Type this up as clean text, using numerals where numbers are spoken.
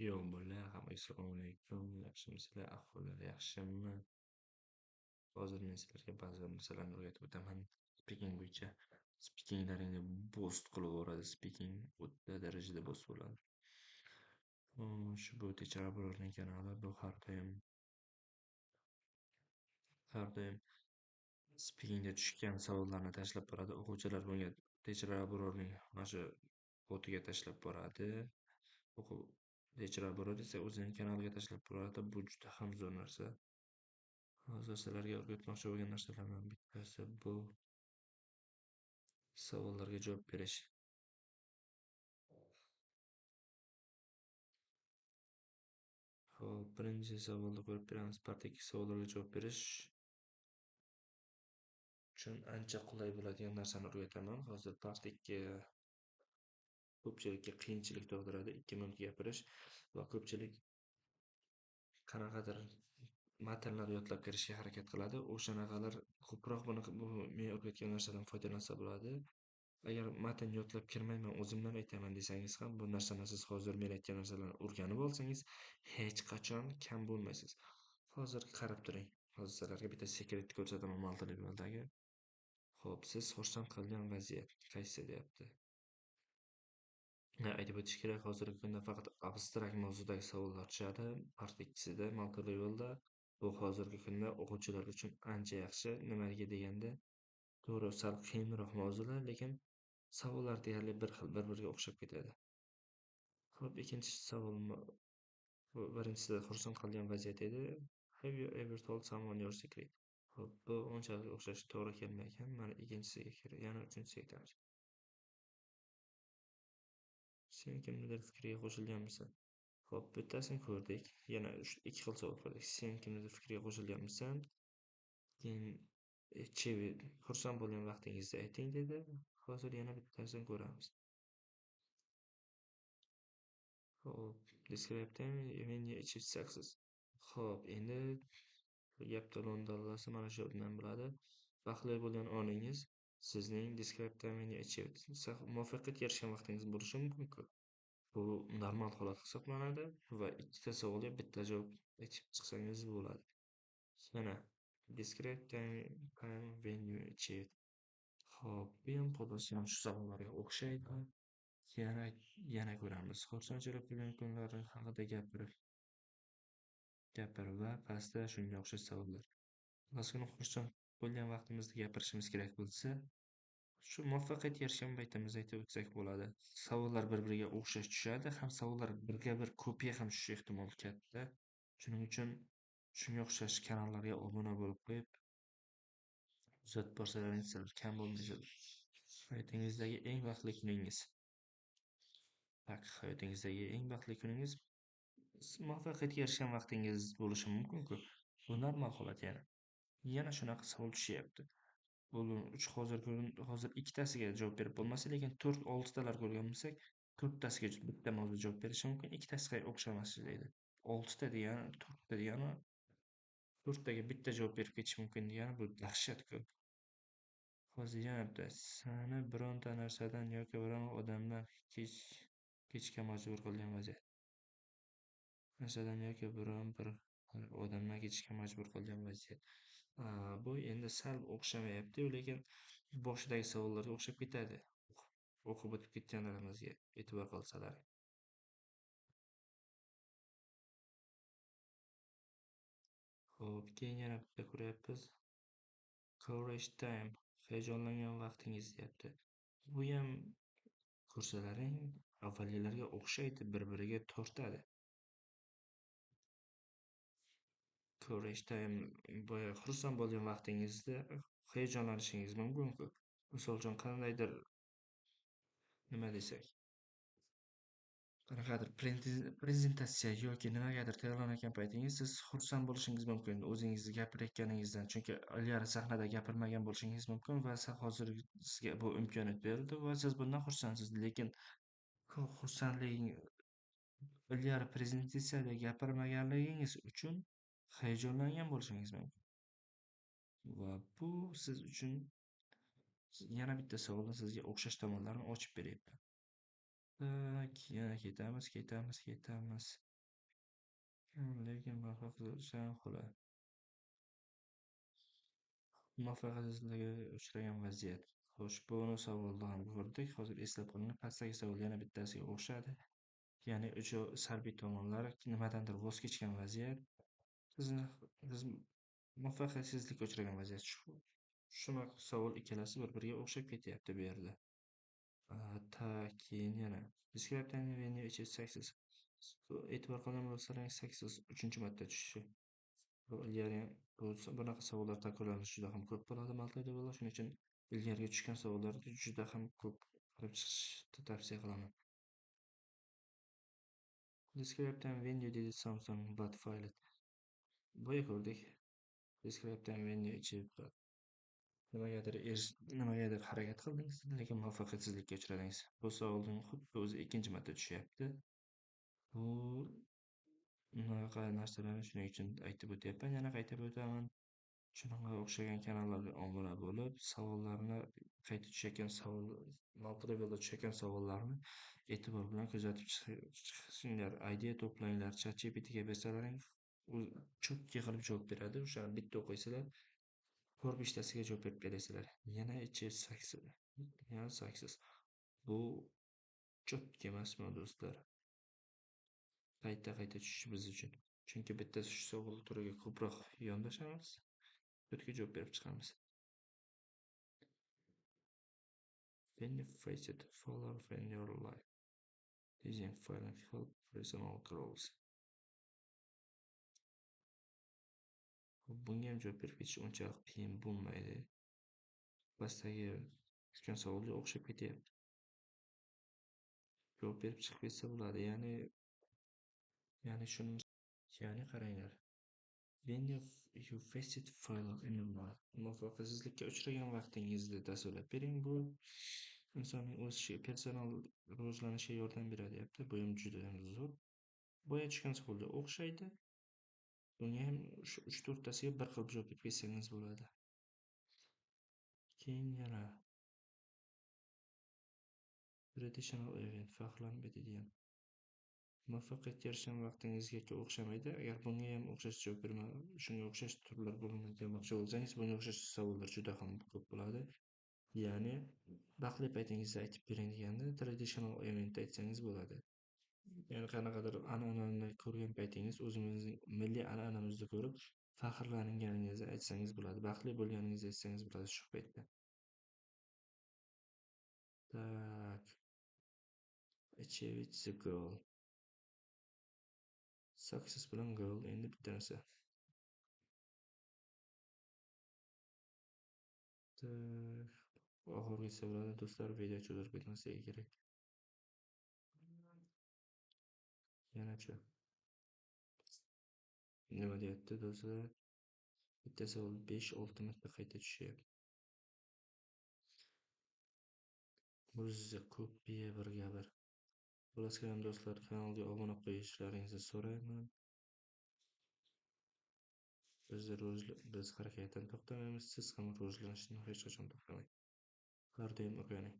Yo'q bular, hammaga assalomu alaykum. Yaxshimisizlar? Ahvollari yaxshimi? Hozir men sizlarga ba'zi bir narsalarni o'rgatib o'taman. Speaking bo'yicha. Speakinglaringni boost qilib yuboradi. Speaking o'ta darajada boost bo'ladi. Bu Teacher Abrorning kanali. Bu har doim speakingga tushgan savollarni tashlab boradi. O'quvchilar bunga Teacher Abrorning mana shu botiga tashlab boradi. Teacher Abror esa o'zining kanaliga tashlab boradi. Bu juda ham zo'r narsa. Hozir sizlarga o'rgatmoqchi bo'lgan narsalardan bittasi bu savollarga javob berish. Xo'p, birinchi savolni ko'rib beramiz. Part 2 savollarga javob berish uchun ancha qulay bo'ladigan narsani o'rgataman. Hozir part 2 ko'pchilikka qiyinchilik tug'diradi. 2 minut gapirish va ko'pchilik qanaqadir matnlar yodlab kirishga harakat qiladi. O'shanaqalar ko'proq bu men o'rgatgan narsadan foydalansa bo'ladi. Agar matn yodlab kirmayman, o'zimdan aytaman desangiz ham, bu narsani siz hozir men aytgan narsalarni o'rganib olsangiz, hech qachon kam bo'lmaysiz. Hozir qarab turing. Hozir sizlarga bitta sekret ko'rsataman multileveldagi. Xo'p, siz xursand qilgan vaziyat qaysi deyapti? Aytib o'tish kerak, hozirgi kunda faqat abstrakt mavzudagi savollar tushadi. Part 2sida multilevelda bu hozirgi kunda o'quvchilar uchun ancha yaxshi. Nimaga deganda, to'g'ri, sal qiyinroq mavzular, lekin savollar deyarli bir xil, bir-biriga o'xshab ketadi. Xo'p, ikkinchi savol birinchisida xursand qilgan vaziyat edi. Have you ever told someone your secret? Xo'p, bu unchalik o'xshash to'g'ri kelmaydi. Mana ikkinchisiga kerak, yana uchinchisiga ketamiz. Sen kimnidir fikriga qo'shilganmisan? Xo'p, bittasini ko'rdik. Yana ikki xil savol ko'rdik. Sen kimnidir fikriga qo'shilganmisan? Keyin xursand bo'lgan vaqtingizda ayting dedi. Hozir yana bittasini ko'ramiz. Xo'p, describe time when you achieve success. Xo'p, endi gap talon-tarojasi mana shu yerdan bo'ladi. Baxtli bo'lgan oningiz sizning describe time when you achieve muvaffaqiyatga erishgan vaqtingiz bo'lishi mumkin. Bu normal holat hisoblanadi va ikkita savolga bitta javob aytib chiqsangiz bo'ladi. Yana describe time when you achieve. Xo'p, bu ham xuddi shu savollarga o'xshaydi. Yana ko'ramiz. Xursandchilik qilgan kunlari haqida gapir va pastda shunga o'xshash savollar. Masalan, xursand bo'lgan vaqtimizda gapirishimiz kerak bo'lsa, shu muvaffaqiyatga erishgan paytimizda aytib o'tsak bo'ladi. Savollar bir-biriga o'xshash tushadi, ham savollar birga-bir ko'pga ham tushish ehtimoli katta. Shuning uchun shunga o'xshash kanallarga obuna bo'lib qo'yib, kuzatib borsalaringiz kam bo'lmaydi. Hayotingizdagi eng baxtli kuningiz. Hayotingizdagi eng baxtli kuningiz muvaffaqiyatga erishgan vaqtingiz bo'lishi mumkin-ku. Bu normal holat yana. Yana shunaqa savol tushyapti. Hozir ikkitasiga javob berib bo'lmasa, lekin 4-6 talar ko'rgan bo'lsak, 4 tasiga bitta mavzu javob berishi mumkin, ikkitasiga o'xshamasligi deydi. 6 ta degani, 4 ta degani 4 taga bitta javob berib ketish mumkin degani bu dahshat-ku. Hozir yana bitta sani bironta narsadan yoki biron odamdan kechishga majbur qilgan vaziyat. Narsadan yoki biron bir odamdan kechishga majbur qilgan vaziyat. Bu endi sal o'xshamayapti, lekin boshidagi savollarga o'xshab ketadi. O'qib o'tib ketganlarimizga e'tibor qilsalar. Xo'p, keyin yana bitta ko'ryapmiz. Courage time, hayajonlangan vaqtingiz deyapti. Bu ham ko'rsalaring avvalgilarga o'xshaydi, bir-biriga tortadi. Courage time, boya xursand bo'lgan vaqtingizda hayajonlanishingiz mumkin-ku. Misol uchun qandaydir nima desak, qanaqadir prezentatsiya yoki nimagadir tayyorlanayotgan paytingiz siz xursand bo'lishingiz mumkin o'zingizni gapirayotganingizdan, chunki ilgari sahnada gapirmagan bo'lishingiz mumkin va hozir sizga bu imkoniyat berildi va siz bundan xursandsiz, lekin xursandliging ilgari prezentatsiyada gapirmaganligingiz uchun hayajonlangan bo'lishingiz mumkin va bu siz uchun yana bitta savolni sizga o'xshash tomonlarini ochib beryapti. Yana ketamiz. Lekin muvaffaqiyatsizlikka uchragan vaziyat. Xo'sh, buni savolda ham ko'rdik. Hozir eslab qolinglar. Pastdagi savol yana bittasiga o'xshadi. Ya'ni uch salbiy tomonlari nimadandir voz kechgan vaziyat. Sizni siz muvaffaqiyatsizlikka uchragan vaziyat. Shunaqa savol ikkalasi bir-biriga o'xshab ketyapti bu yerda. Keyin yana describe time when you achieve success. E'tibor qilgan bo'lsangiz, success 3-marta tushishi. Bu ilgari ham bunaqa savollar takrorlanishi juda ham ko'p bo'ladi Maltadagi. Shuning uchun ilgariga tushgan savollarni juda ham ko'p qilib chiqishni tavsiya qilaman. Describe time when you did something but failed. Boya ko'rdik. Describe time when you achieved nimagadir harakat qildingiz, lekin muvaffaqiyatsizlikka uchradingiz. Bu savolning xuddi o'zi ikkinchi marta tushyapti. Bu bunaqa narsalarni shuning uchun aytib o'tyapman. Yana qaytib o'taman. Shunga o'xshagan kanallarga obuna bo'lib, savollarni qayta tushayotgan Multilevel'da tushayotgan savollarni e'tibor bilan kuzatib chiqinglar. Idea to'planglar. ChatGPTga bersalaring, u cho'tka qilib javob beradi. O'shani bitta o'qiysizlar, ko'rib ishtasiga javob berib berasizlar. Yana saksiz. Bu cho'tka emasmi do'stlar? Qayta tushish biz uchun. Chunki bitta shu savol turiga ko'proq yondashamiz, cho'tka javob berib chiqamiz. When you face it, follow in your life. Using finding help, personal growth. Bunga ham javob berib ketish unchalik qiyin bo'lmaydi. Pastdagi tushgan savolga o'xshab ketyapti. Javob berib chiqib ketsa bo'ladi. Ya'ni shuni qaranglar. When you face it, follow in your life. Muvaffaqiyatsizlikka uchragan vaqtingizni tasvirlab bering. Bu insonning o'sishi, personal rivojlanishiga yordam beradi deyapti. Bu ham juda ham zo'r. Boya tushgan savolga o'xshaydi. Bunga ham shu 3-4tasiga bir xil javob berib ketsangiz bo'ladi. Keyin yana traditional event faxrlanmaydigan. Muvaffaqiyatga erishgan vaqtingizga o'xshamaydi. Agar bunga ham o'xshash javob shunga o'xshash turlar bo'lmoqchi bo'lsangiz, bunga o'xshash savollar juda ham ko'p bo'ladi. Ya'ni baxtli paytingizni aytib bering deganda traditional event aytsangiz bo'ladi. Ya'ni qanaqadir an'anani ko'rgan paytingiz, o'zimizning milliy an'anamizni ko'rib faxrlanganingizni aytsangiz bo'ladi. Baxtli bo'lganingizni aytsangiz bo'ladi shu paytda. Achieve it the goal. Success bilan goal endi bitta narsa. Oxirgisi bo'ladi do'stlar, video cho'zib ketmasligi kerak. Yanachi. Nima deyapti do'stlar? Bitta savol 5-6 marta qayta tushyapti. O'zi ko'p bir gapir. Xullas ham do'stlar, kanalga obuna qo'yishlaringizni so'rayman. Biz harakatdan to'xtamaymiz, siz ham rivojlanishdan hech qachon to'xtamang. Har doim o'rganing.